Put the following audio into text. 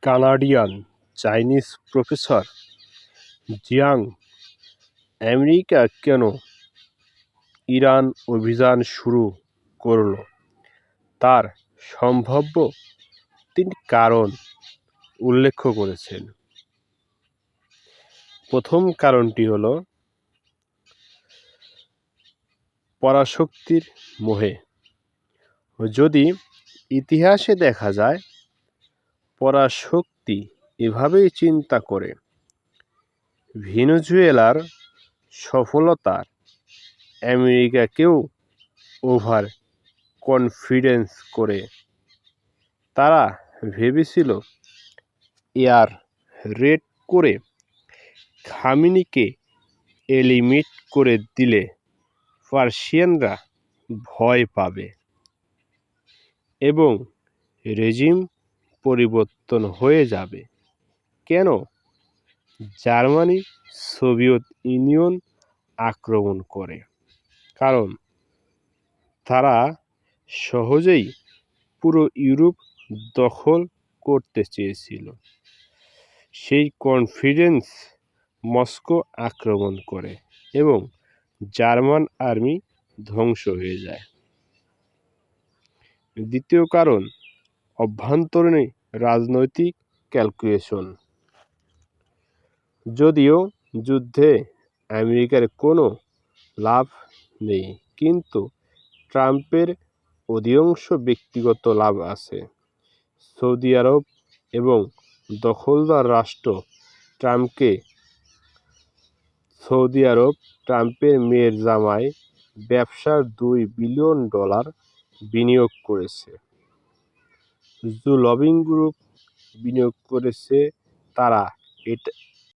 Canadian Chinese professor Jiang America কেন Iran অভিযান শুরু করল তার সম্ভাব্য 3টি কারণ উল্লেখ করেছেন। প্রথম কারণটি হল পরাশক্তির মোহে। যদি ইতিহাসে দেখা যায়, পরাশক্তি এভাবেই চিন্তা করে। ভেনেজুয়েলার সফলতার আমেরিকাকেও ওভার কনফিডেন্স করে। তারা ভেবেছিল এয়ার রেড করে খামেনিকে এলিমিনেট করে দিলে পার্সিয়ানরা ভয় পাবে এবং রেজিম পরিবর্তন হয়ে যাবে। কেন জার্মানি সোভিয়েত ইউনিয়ন আক্রমণ করে? কারণ তারা সহজেই পুরো ইউরোপ দখল করতে চেয়েছিল। সেই কনফিডেন্স মস্কো আক্রমণ করে এবং জার্মান আর্মি ধ্বংস হয়ে যায়। দ্বিতীয় কারণ, অভ্যন্তরীণ রাজনৈতিক ক্যালকুলেশন। যদিও যুদ্ধে আমেরিকার কোনো লাভ নেই, কিন্তু ট্রাম্পের অধিকাংশ ব্যক্তিগত লাভ আছে। সৌদি আরব এবং দখলদার রাষ্ট্র ট্রাম্পের মেয়ের জামাই ব্যবসায় $2 বিলিয়ন বিনিয়োগ করেছে। জো লবিং গ্রুপ বিনিয়োগ করেছে। তারা